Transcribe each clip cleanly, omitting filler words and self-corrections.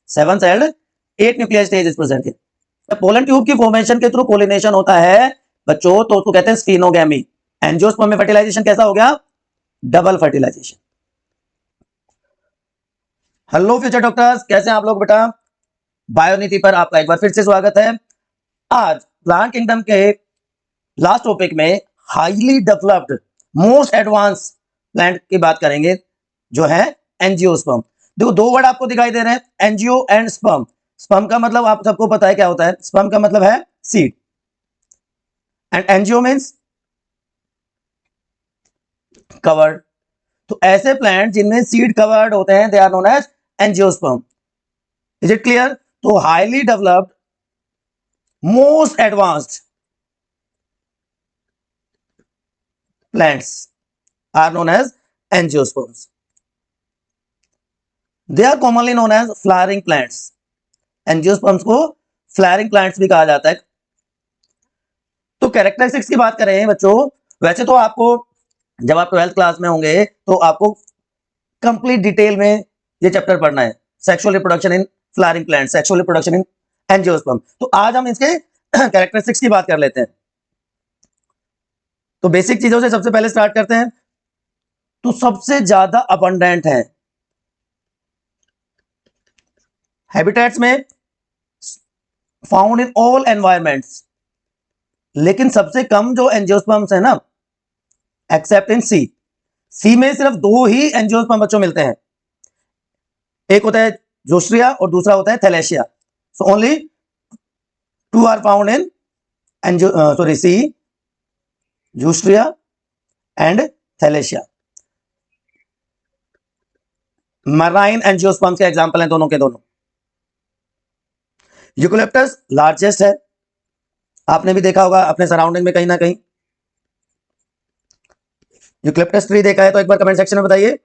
7 celled 8 nuclear stage is present here. Pollen tube की formation के through pollination होता है बच्चों, तो उसको कहते हैं स्फीनोगैमी। एंजियोस्पर्म में फर्टिलाइजेशन कैसा हो गया? Double fertilisation. Hello future doctors, कैसे हैं आप लोग बेटा? बायोनीति पर आपका एक बार फिर से स्वागत है। आज प्लांट किंगडम के लास्ट टॉपिक में highly developed most advance plant की बात करेंगे, जो है एंजियोस्पर्म। देखो दो वर्ड आपको दिखाई दे रहे हैं, एंजियो एंड स्पर्म। स्पर्म का मतलब आप सबको पता है क्या होता है, स्पर्म का मतलब है seed, and angio means covered. तो ऐसे प्लांट जिनमें सीड कवर्ड होते हैं, they are known as angiosperm. Is it clear? तो highly developed most advanced plants are known as angiosperms. They are commonly known as flowering plants. Angiosperms को flowering plants भी कहा जाता है। तो कैरेक्टरिस्टिक्स की बात करें बच्चों, वैसे तो आपको जब आप 12th क्लास में होंगे तो आपको कंप्लीट डिटेल में ये चैप्टर पढ़ना है, sexual reproduction in flowering plants, sexual reproduction in angiosperm. तो आज हम इसके कैरेक्टरिस्टिक्स की बात कर लेते हैं। तो बेसिक चीजों से सबसे पहले स्टार्ट करते हैं। तो सबसे ज्यादा अबंडेंट है हैबिटेट्स में, फाउंड इन ऑल एनवायरमेंट्स, लेकिन सबसे कम जो एंजियोस्पर्म्स है ना, एक्सेप्ट इन सी। सी में सिर्फ 2 ही एंजियोस्पर्म बच्चों मिलते हैं, एक होता है जोस्ट्रिया और दूसरा होता है Thalassia. So only 2 are found in sea, Zostera and Thalassia. Marine angiosperms के एग्जांपल हैं दोनों के दोनों। यूकेलिप्टस लार्जेस्ट है, आपने भी देखा होगा अपने सराउंडिंग में कहीं ना कहीं यूकेलिप्टस ट्री देखा है तो एक बार कमेंट सेक्शन में बताइए।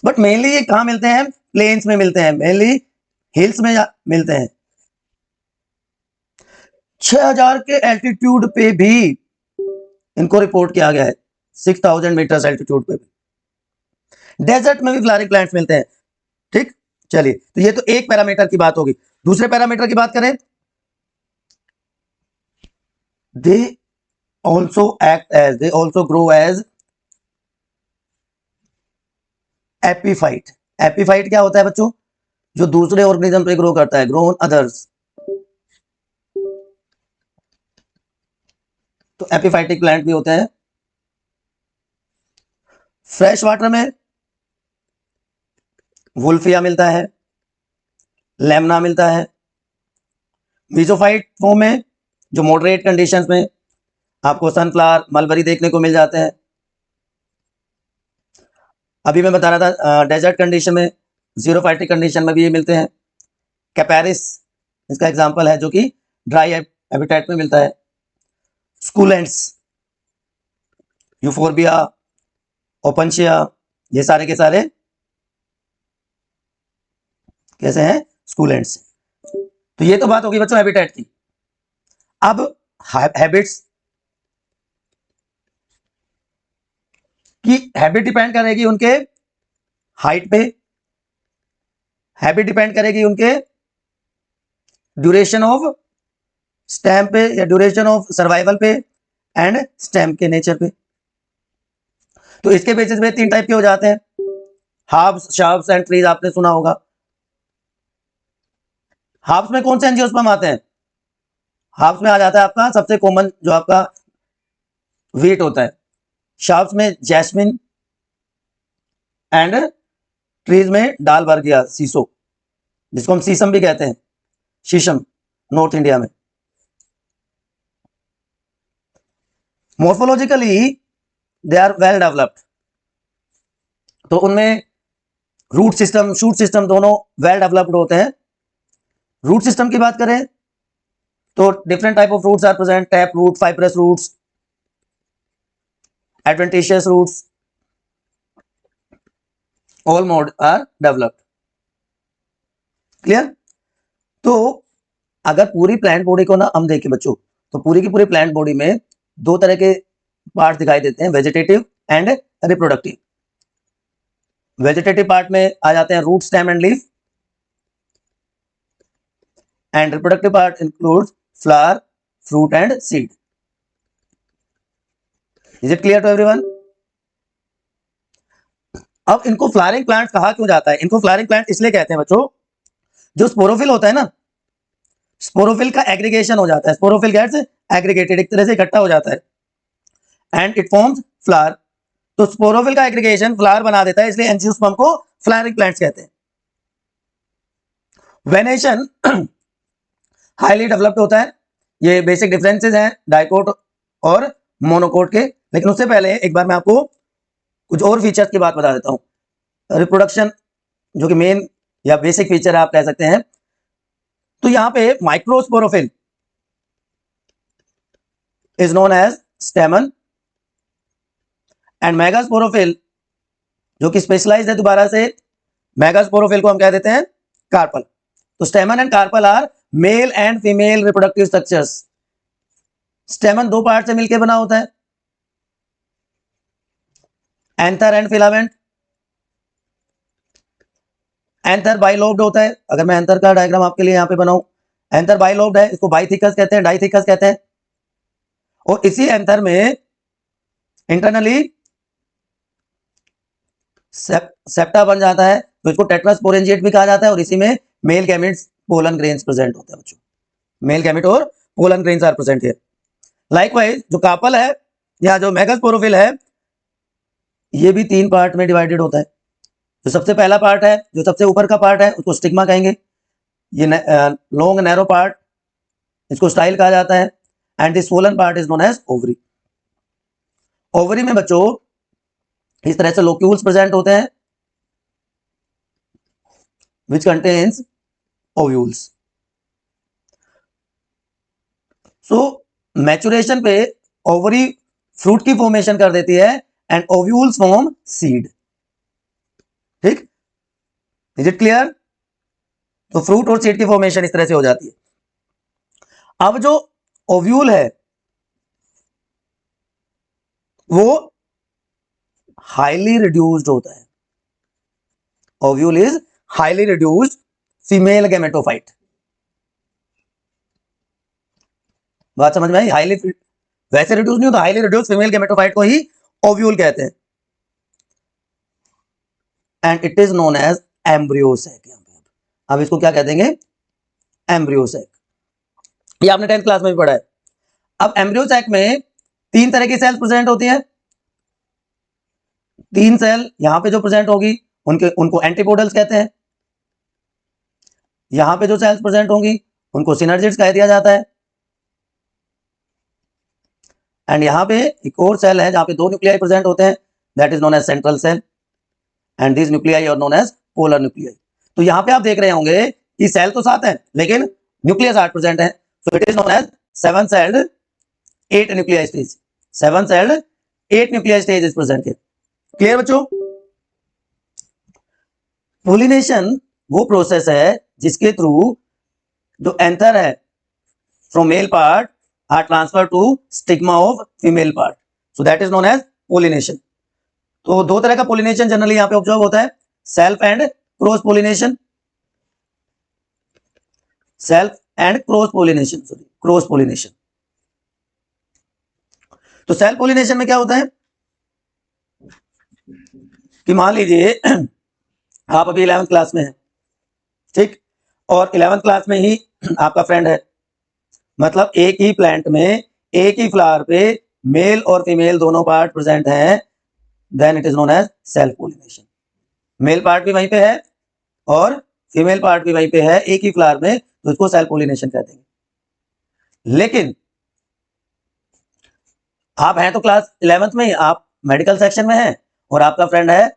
बट मेनली ये कहां मिलते हैं? प्लेन्स में मिलते हैं, मेनली हिल्स में मिलते हैं। 6000 के एल्टीट्यूड पे भी इनको रिपोर्ट किया गया है, 6000 मीटर्स एल्टीट्यूड पे भी। डेजर्ट में भी फ्लावरिंग प्लांट्स मिलते हैं। ठीक, चलिए, तो ये तो एक पैरामीटर की बात होगी। दूसरे पैरामीटर की बात करें, they also grow as epiphyte. Epiphyte क्या होता है बच्चों? जो दूसरे ऑर्गेनिज्म पे ग्रो करता है, ग्रो ऑन अदर्स। तो एपीफाइटिक प्लांट भी होते हैं। फ्रेश वाटर में वुल्फिया मिलता है, लेमना मिलता है। मीजोफाइट फॉर्म में जो मॉडरेट कंडीशंस में आपको सनफ्लावर, मलबरी देखने को मिल जाते हैं। अभी मैं बता रहा था डेजर्ट कंडीशन में, जीरोफाइटिक कंडीशन में भी ये मिलते हैं। कैपेरिस इसका एग्जांपल है, जो कि ड्राई हैबिटेट में मिलता है। स्कूलेंट्स, यूफोर्बिया, ओपनशिया, ये सारे के सारे कैसे हैं? स्कूलेंट्स। तो ये तो बात होगी बच्चों हैबिटेट की। अब हैबिट्स की हैबिट डिपेंड करेगी उनके हाइट पे, हैबिट डिपेंड करेगी उनके ड्यूरेशन ऑफ स्टेम पे या ड्यूरेशन ऑफ सर्वाइवल पे, एंड स्टेम के नेचर पे। तो इसके बेसिस पे 3 टाइप के हो जाते हैं, हर्ब्स, श्रब्स एंड ट्रीज। आपने सुना होगा। हर्ब्स में कौन से एंजियोस्पर्म आते हैं? हर्ब्स में आ जाता है आपका सबसे कॉमन जो आपका वीट होता है। श्रब्स में जैस्मिन, एंड ट्रीज में डालबर्गिया, सीसो, जिसको हम सीसम भी कहते हैं, शीशम नॉर्थ इंडिया में। Morphologically they are well developed, तो उनमें रूट सिस्टम, शूट सिस्टम दोनों वेल डेवलप्ड होते हैं। रूट सिस्टम की बात करें तो different type of roots are present, tap root, fibrous roots, adventitious roots, all mode are developed. Clear? तो अगर पूरी प्लांट बॉडी को ना हम देखें बच्चों, तो पूरी की पूरी प्लांट बॉडी में 2 तरह के पार्ट दिखाई देते हैं, vegetative and reproductive. Vegetative part में आ जाते हैं root, stem and leaf, and reproductive part includes flower, fruit and seed. Is it clear to everyone? अब इनको फ्लावरिंग प्लांट कहा क्यों जाता है? इनको फ्लावरिंग प्लांट इसलिए कहते हैं बच्चों, जो स्पोरोफिल होता है ना, स्पोरोफिल का एग्रीगेशन हो जाता है, स्पोरोफिल गेट्स एग्रीगेटेड, एक तरह से इकट्ठा हो जाता है एंड इट फॉर्म्स फ्लावर। तो स्पोरोफिल का एग्रीगेशन फ्लावर बना देता है, इसलिए एंजियोस्पर्म को फ्लावरिंग प्लांट्स कहते हैं। वेनेशन हाईली डेवलप्ड होता है। ये बेसिक डिफरेंसेस हैं डाइकोट और मोनोकोट के, लेकिन उससे पहले एक बार मैं आपको कुछ और फीचर्स की बात बता देता हूं। रिप्रोडक्शन जो कि मेन या बेसिक फीचर आप कह सकते हैं। तो यहां पे microsporophyll is known as stamen and megasporophyll जो कि स्पेशलाइज्ड है दोबारा से, मेगास्पोरोफिल को हम कह देते हैं कार्पल। तो stamen and carpel are male and female reproductive structures. Stamen दो पार्ट से मिलकर बना होता है, anther and filament. Anther bilobed होता है। अगर मैं एंथर का डायग्राम आपके लिए यहां पे बनाऊं, एंथर बाइलोब्ड है, इसको बाइथिकस कहते हैं, डाइथिकस कहते हैं। और इसी एंथर में इंटरनली सेप्टा बन जाता है, तो इसको टेट्रास्पोरेंजिएट भी कहा जाता है। और इसी में male gametes pollen grains present होते हैं बच्चों, मेल गैमेट और pollen grains are present here. Likewise जो कार्पल है या जो मेगास्पोरोफिल है, ये भी तीन पार्ट में डिवाइडेड होता है। जो सबसे पहला पार्ट है, जो सबसे ऊपर का पार्ट है, उसको स्टिग्मा कहेंगे। ये लॉन्ग नैरो पार्ट, इसको स्टाइल कहा जाता है। And this swollen part is known as ovary. Ovary में बच्चों इस तरह से लोक्यूल्स प्रेजेंट होते हैं which contains ovules. So maturation पे ओवरी फ्रूट की फॉर्मेशन कर देती है एंड ओव्यूल्स फॉर्म सीड। ठीक, इज इट क्लियर? तो फ्रूट और सीड की फॉर्मेशन इस तरह से हो जाती है। अब जो ओव्यूल है वो हाईली रिड्यूस्ड होता है। Ovule is highly reduced female gametophyte. बात समझ में आई? हाईली वैसे रिड्यूस नहीं होता, हाईली रिड्यूस्ड फीमेल गैमेटोफाइट को ही ओव्यूल कहते हैं। And it is known as embryo sac. अब इसको क्या कह देंगे? एम्ब्रियोसैक। ये आपने 10th क्लास में भी पढ़ा है। अब एम्ब्रियोसैक में तीन तरह की सेल्स प्रेजेंट होती है। तीन सेल यहां पे जो प्रेजेंट होगी उनको एंटीपोडल्स कहते हैं। यहां पे जो सेल्स प्रेजेंट होंगी उनको सिनर्जिड्स कह दिया जाता है। एंड यहां पे एक और सेल है जहां पे दो न्यूक्लियाई प्रेजेंट होते हैं, that is known as central cell and this nuclei are known as polar nuclei. तो यहां पे आप देख रहे होंगे कि सेल तो सात है लेकिन न्यूक्लियस 8 प्रेजेंट है। So it is known as 7 celled 8 nuclei stage. 7 celled 8 nuclei stage is present here. Clear बच्चों? पोलिनेशन वो प्रोसेस है जिसके थ्रू जो एंथर है from male part are transfer to stigma of female part. So that is known as pollination. तो दो तरह का पोलिनेशन जनरली यहां पे ऑब्जर्व होता है, self and cross pollination. Self and cross pollination, sorry cross pollination. तो सेल्फ पोलिनेशन में क्या होता है कि मान लीजिए आप अभी 11th क्लास में हैं, ठीक, और 11th क्लास में ही आपका फ्रेंड है, मतलब एक ही प्लांट में एक ही फ्लावर पे मेल और फीमेल दोनों पार्ट प्रेजेंट हैं, then it is known as self pollination. Male part भी वहीं पे है और फीमेल पार्ट भी वहीं पे है एक ही फ्लावर में, तो इसको सेल्फ पोलिनेशन कहते हैं। लेकिन आप हैं तो क्लास 11th में ही, आप मेडिकल सेक्शन में हैं और आपका फ्रेंड है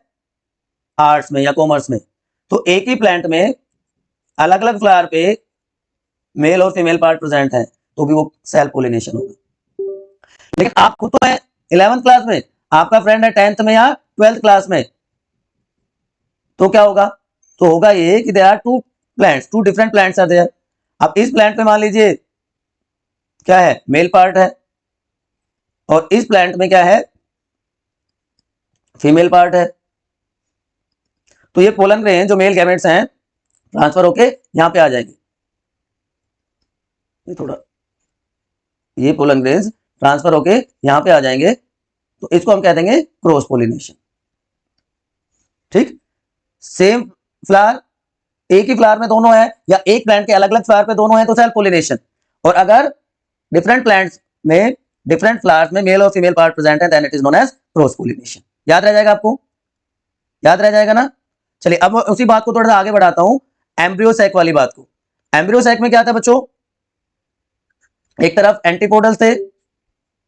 आर्ट्स में या कॉमर्स में, तो एक ही प्लांट में अलग अलग फ्लावर पे मेल और फीमेल पार्ट प्रेजेंट हैं, तो भी वो सेल्फ पोलिनेशन होगा। लेकिन आप खुद तो है 11th क्लास में, आपका फ्रेंड है 10th में या 12th क्लास में, तो क्या होगा? तो होगा ये कि there are two plants, two different plants are there. अब इस प्लांट पे मान लीजिए क्या है, मेल पार्ट है, और इस प्लांट में क्या है, फीमेल पार्ट है। तो ये पोलन ग्रेन जो मेल गैमेट्स हैं ट्रांसफर होके यहां पे आ जाएंगे। ये थोड़ा, ये पोलन ग्रेन्स ट्रांसफर होके यहां पे आ जाएंगे, तो इसको हम कह देंगे क्रॉस पोलिनेशन। ठीक, सेम फ्लावर, एक ही फ्लावर में दोनों है, या एक प्लांट के अलग अलग फ्लावर पे दोनों है तो सेल्फ पोलिनेशन। और अगर डिफरेंट प्लांट्स में डिफरेंट फ्लावर्स में मेल और फीमेल पार्ट प्रेजेंट है, then it is known as cross pollination. याद रह जाएगा आपको, याद रह जाएगा ना। चलिए अब उसी बात को थोड़ा सा आगे बढ़ाता हूं, एम्ब्रियो सैक वाली बात को। एम्ब्रियो सैक में क्या था बच्चों, एक तरफ एंटीपोडल थे,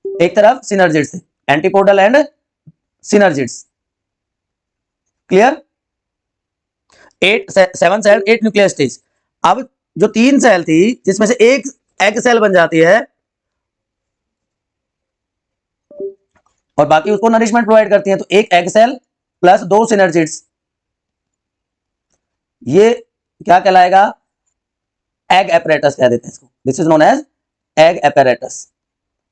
एक तरफ सिनर्जिड्स थे, antipodal and synergids. Clear, 7 cell 8 nuclear stage. अब जो 3 सेल थी जिसमें से एक एग सेल बन जाती है और बाकी उसको नरिशमेंट प्रोवाइड करती है, तो एक एग सेल प्लस 2 सिनर्जिड्स, ये क्या कहलाएगा, एग एपरेटस कह देते हैं इसको। This is known as egg apparatus.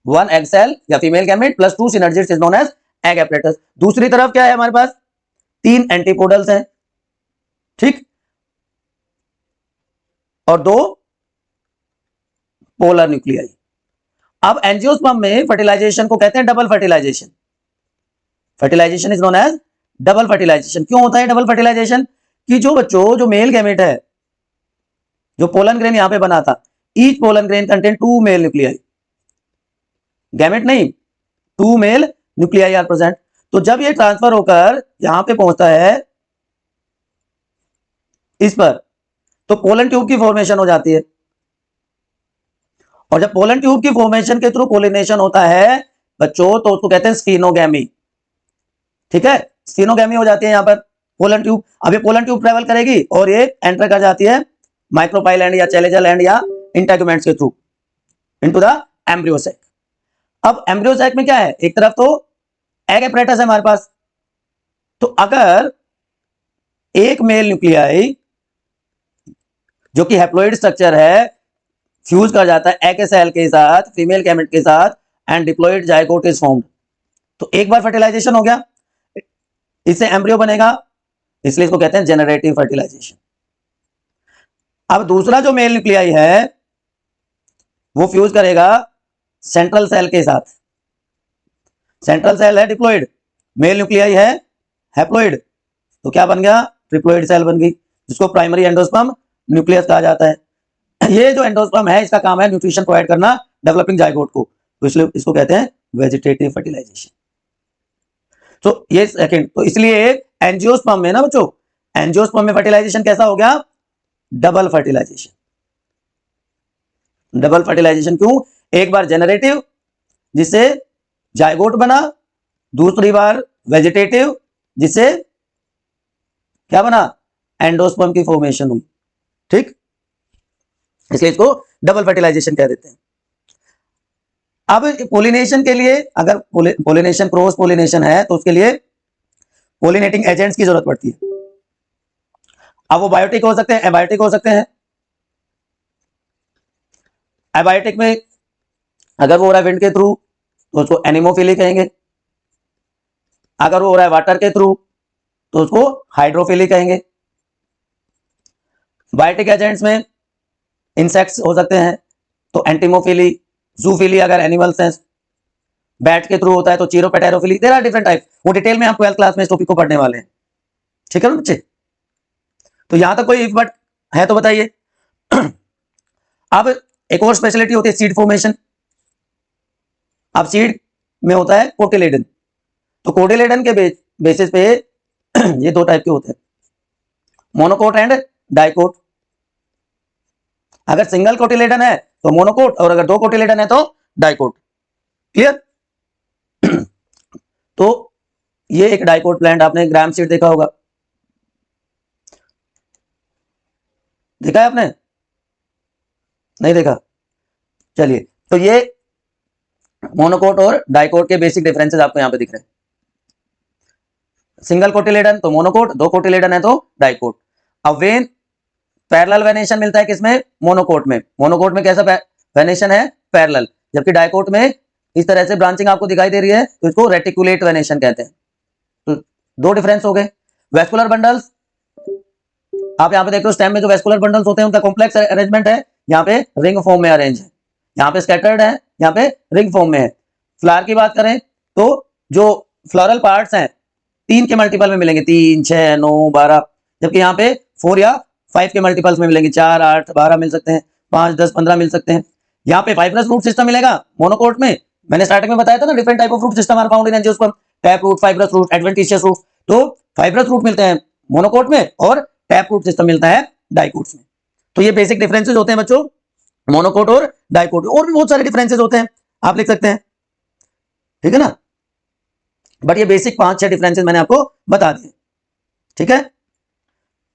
1 egg cell या female gamete plus 2 synergids is known as egg apparatus. दूसरी तरफ क्या है हमारे पास, 3 एंटीपोडल्स हैं, ठीक, और 2 पोलर न्यूक्लियाई। अब एंजियोस्पर्म में फर्टिलाइजेशन को कहते हैं double fertilisation. Fertilisation is known as double fertilisation. क्यों होता है डबल फर्टिलाइजेशन, कि जो बच्चों जो मेल गैमेट है, जो पोलन ग्रेन यहां पे बना था, each pollen grain contain 2 male nuclei, gamete नहीं 2 मेल न्यूक्लियाई आर प्रेजेंट। तो जब ये ट्रांसफर होकर यहां पे पहुंचता है इस पर, तो पोलन ट्यूब की फॉर्मेशन हो जाती है, और जब पोलन ट्यूब की फॉर्मेशन के थ्रू पोलिनेशन होता है बच्चों, तो उसको कहते हैं स्फीनोगैमी। ठीक है, स्फीनोगैमी हो जाती है यहां पर पोलन ट्यूब। अब ये पोलन ट्यूब ट्रेवल करेगी और ये एंटर कर जाती है माइक्रोपाइल एंड या चैलेजल एंड या इंटेगुमेंट्स के through into the embryo sac. अब एम्ब्रियो सैक में क्या है, एक तरफ तो एग एपरेटस है हमारे पास, तो अगर एक मेल न्यूक्लियाई जो कि हैप्लॉइड स्ट्रक्चर है फ्यूज कर जाता है एग सेल के साथ, फीमेल गैमेट के साथ, and diploid zygote is formed, तो एक बार फर्टिलाइजेशन हो गया, इससे एम्ब्रियो बनेगा, इसलिए इसको कहते हैं जेनरेटिव फर्टिलाइजेशन। अब दूसरा जो मेल न्यूक्लियाई है वो फ्यूज करेगा सेंट्रल सेल के साथ। सेंट्रल सेल है डिप्लॉइड, मेल न्यूक्लियाई है हैप्लॉइड, तो क्या बन गया, ट्रिप्लॉइड सेल बन गई, जिसको प्राइमरी एंडोस्पर्म न्यूक्लियस कहा जाता है। ये जो एंडोस्पर्म है इसका काम है न्यूट्रिशन प्रोवाइड करना डेवलपिंग जाइगोट को, तो इसलिए इसको कहते हैं वेजिटेटिव फर्टिलाइजेशन। तो ये सेकंड, तो इसलिए एंजियोस्पर्म में ना बच्चों, एंजियोस्पर्म में फर्टिलाइजेशन कैसा हो गया, डबल फर्टिलाइजेशन। डबल फर्टिलाइजेशन क्यों, एक बार जेनरेटिव जिससे जाइगोट बना, दूसरी बार वेजिटेटिव जिससे क्या बना, एंडोस्पर्म की फॉर्मेशन हुई। ठीक, इसलिए इसको डबल फर्टिलाइजेशन कह देते हैं। अब पोलिनेशन के लिए, अगर पोलिनेशन क्रॉस पोलिनेशन है तो उसके लिए पोलिनेटिंग एजेंट्स की जरूरत पड़ती है। अब वो बायोटिक हो सकते हैं, एबायोटिक हो सकते हैं। एबायोटिक में अगर वो हो रहा है विंड के थ्रू तो उसको एनिमोफिली कहेंगे, अगर वो हो रहा है वाटर के थ्रू तो उसको हाइड्रोफिली कहेंगे। बायोटिक एजेंट्स में इंसेक्ट्स हो सकते हैं तो एंटीमोफिली, जूफिली अगर एनिमल्स हैं, बैट के थ्रू होता है तो चीरोपेटेरोफिली, देयर आर डिफरेंट टाइप, वो डिटेल में हम 12th क्लास में इस टॉपिक को पढ़ने वाले हैं। ठीक है ना बच्चे, तो यहां तक कोई इफ बट है तो बताइए। अब एक और स्पेशलिटी होती है सीड फॉर्मेशन। अब सीड में होता है कोटिलेडन, तो कोटिलेडन के बेसिस पे ये 2 टाइप के होते हैं, मोनोकोट एंड डाइकोट। अगर सिंगल कोटिलेडन है तो मोनोकोट, और अगर 2 कोटिलेडन है तो डाइकोट। क्लियर, तो ये एक डाइकोट प्लांट, आपने ग्राम सीड देखा होगा, देखा है आपने, नहीं देखा, चलिए, तो ये मोनोकोट और डाइकोट के बेसिक डिफरेंसेस आपको यहां पे दिख रहे हैं। सिंगल कोटिलेडन तो मोनोकोट, 2 कोटिलेडन है तो डाइकोट। अब वेन पैरेलल वेनेशन मिलता है किसमें, मोनोकोट में। मोनोकोट में कैसा वेनेशन है, पैरेलल, जबकि डाइकोट में इस तरह से ब्रांचिंग आपको दिखाई दे रही है तो इसको रेटिकुलेट वेनेशन कहते हैं। तो 2 डिफरेंस हो गए। वेस्कुलर बंडल्स, आप यहां पे देख रहे हो स्टेम में जो वेस्कुलर बंडल्स होते हैं उनका कॉम्प्लेक्स अरेंजमेंट है, यहाँ पे रिंग फॉर्म में अरेंज है, यहाँ पे स्कैटर्ड है, यहाँ पे रिंग फॉर्म में है। फ्लावर की बात करें तो जो फ्लोरल पार्ट्स हैं 3 के मल्टीपल में मिलेंगे, 3, 6, 9, 12, जबकि यहाँ पे 4 या 5 के मल्टीपल्स में मिलेंगे, 4, 8, 12 मिल सकते हैं, 5, 10, 15 मिल सकते हैं। यहाँ पे फाइब्रस रूट सिस्टम मिलेगा मोनोकोट में। मैंने स्टार्टिंग में बताया था ना, different type of root system are found in angiosperm, tap root, fibrous root, adventitious root. तो फाइब्रस रूट मिलते हैं मोनोकोट में और टैप रूट सिस्टम मिलता है डाइकोट्स में। तो ये बेसिक डिफरेंसेस होते हैं बच्चों मोनोकोट और डाइकोट। और भी बहुत सारे डिफरेंसेस होते हैं, आप लिख सकते हैं, ठीक है ना, बट ये बेसिक 5-6 डिफरेंसेस मैंने आपको बता दिए, ठीक है।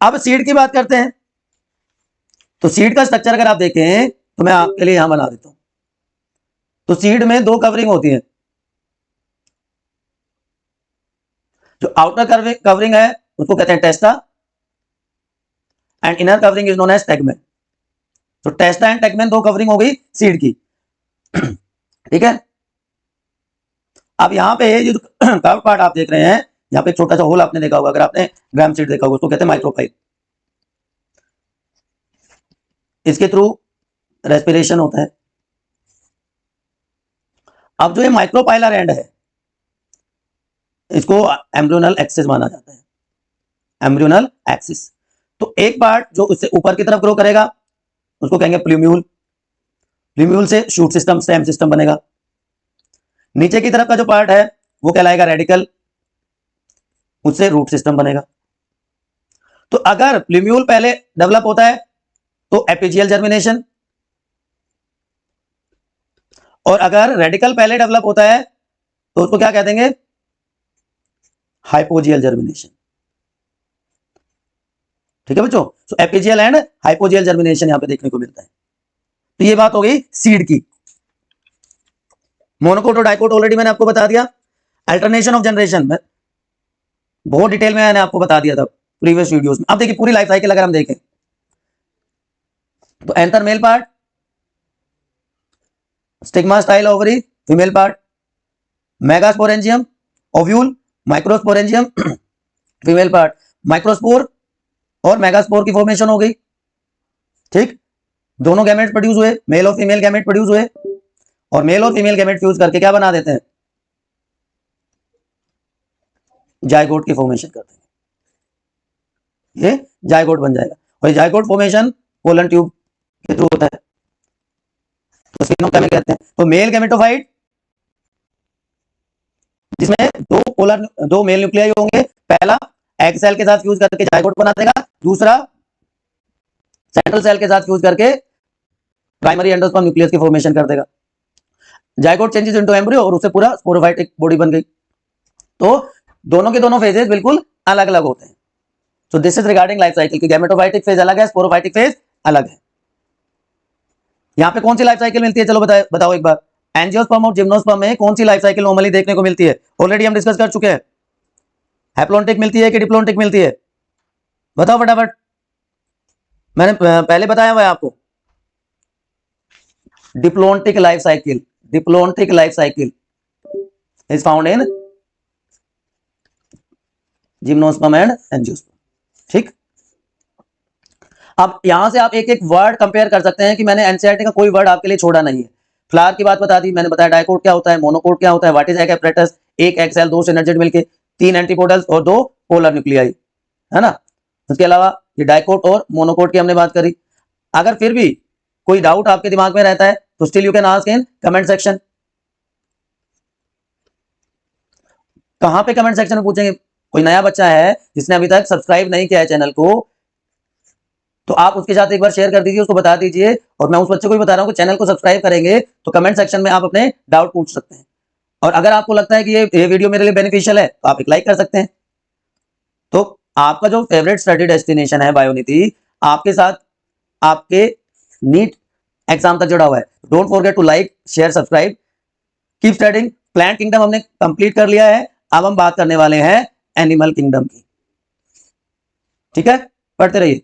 अब सीड की बात करते हैं। तो सीड का स्ट्रक्चर अगर आप देखें तो मैं आपके लिए यहां बना देता हूं। तो सीड में 2 कवरिंग होती है। जो आउटर कवरिंग है उसको कहते हैं testa and inner covering is known as tegmen. तो टेस्टा एंड टेगमेन 2 कवरिंग हो गई सीड की, ठीक है। अब यहां पे ये जो कर्व पार्ट आप देख रहे हैं, यहाँ पे छोटा सा होल आपने देखा होगा, अगर आपने ग्राम सीड देखा होगा, उसको कहते हैं माइक्रोपाइल। इसके थ्रू रेस्पिरेशन होता है। अब जो ये माइक्रोपाइलर एंड है इसको एम्ब्रियोनल एक्सिस माना जाता है, एम्ब्रियोनल एक्सिस। तो एक पार्ट जो उससे ऊपर की तरफ ग्रो करेगा उसको कहेंगे प्लूम्यूल। प्लूम्यूल से शूट सिस्टम, स्टेम सिस्टम बनेगा। नीचे की तरफ का जो पार्ट है वो कहलाएगा रेडिकल, उससे रूट सिस्टम बनेगा। तो अगर प्लूम्यूल पहले डेवलप होता है तो एपिजियल जर्मिनेशन, और अगर रेडिकल पहले डेवलप होता है तो उसको क्या कह देंगे, हाइपोजियल जर्मिनेशन, ठीक है बच्चों। सो एपिजियल एंड हाइपोजियल जर्मिनेशन यहां पे देखने को मिलता है। तो ये बात हो गई सीड की। मोनोकोट और डाइकोट ऑलरेडी मैंने आपको बता दिया। अल्टरनेशन ऑफ जनरेशन में बहुत डिटेल में मैंने आपको बता दिया था प्रीवियस वीडियोस में। अब देखिए पूरी लाइफ साइकिल अगर हम देखें तो anther male part, stigma style ovary female part, megasporangium ovule, microsporangium female part, microspore और मेगास्पोर की फॉर्मेशन हो गई, ठीक। दोनों गैमेट प्रोड्यूस हुए, मेल और फीमेल गैमेट प्रोड्यूस हुए, और मेल और फीमेल गैमेट फ्यूज करके क्या बना देते हैं, जायगोट की फॉर्मेशन करते हैं। ये जायगोट बन जाएगा, और ये जायगोट फॉर्मेशन पोलन ट्यूब के थ्रू होता है, तो इसको क्या कहते हैं। तो मेल गैमेटोफाइट जिसमें दो मेल न्यूक्लियाई होंगे, पहला एग सेल के साथ फ्यूज करके जायगोट बना देगा, दूसरा सेंट्रल सेल के साथ फ्यूज करके प्राइमरी एंडोस्पर्म न्यूक्लियस की फॉर्मेशन कर देगा। जायगोट चेंजेस इनटू एम्ब्रियो और उससे पूरा स्पोरोफाइटिक बॉडी बन गई। तो दोनों के दोनों फेजेस बिल्कुल अलग अलग होते हैं। So this is regarding life cycle की गैमेटोफाइटिक फेज अलग है, स्पोरोफाइटिक फेज अलग है। यहाँ पे कौन सी लाइफ साइकिल मिलती है, चलो बताओ एक बार। एंजियोस्पर्म और जिम्नोस्पर्म में कौन सी लाइफ साइकिल नॉर्मली देखने को मिलती है, ऑलरेडी हम डिस्कस कर चुके हैं। हैप्लोन्टिक मिलती है कि डिप्लोन्टिक मिलती है, बताओ फटाफट। मैंने पहले बताया हुआ है आपको, diplontic life cycle, diplontic life cycle is found in gymnosperm and angiosperm, ठीक। अब यहां से आप एक एक वर्ड कंपेयर कर सकते हैं कि मैंने एनसीईआरटी का कोई वर्ड आपके लिए छोड़ा नहीं है। फ्लावर की बात बता दी, मैंने बताया डाइकोट क्या होता है, मोनोकोट क्या होता है, व्हाट इज एग एपरेटस, एक एग सेल, 2 सिनर्जिड मिलके, 3 एंटीपोडल्स और 2 पोलर न्यूक्लियाई, है ना। उसके अलावा ये डाइकोट और मोनोकोट की हमने बात करी। अगर फिर भी कोई डाउट आपके दिमाग में रहता है तो still you can ask in comment section. कहां पे कमेंट सेक्शन में पूछेंगे, कोई नया बच्चा है जिसने अभी तक सब्सक्राइब नहीं किया है चैनल को, तो आप उसके साथ एक बार शेयर कर दीजिए, उसको बता दीजिए। और मैं उस बच्चे को भी बता रहा हूं कि चैनल को सब्सक्राइब करेंगे तो कमेंट सेक्शन में आप अपने डाउट पूछ सकते हैं। और अगर आपको लगता है कि ये वीडियो मेरे लिए बेनिफिशियल है तो आप एक लाइक कर सकते हैं। तो आपका जो फेवरेट स्टडी डेस्टिनेशन है बायोनिधि, आपके साथ आपके नीट एग्जाम तक जुड़ा हुआ है। Don't forget to like, share, subscribe, keep studying. Plant kingdom हमने कंप्लीट कर लिया है, अब हम बात करने वाले हैं एनिमल किंगडम की, ठीक है। पढ़ते रहिए।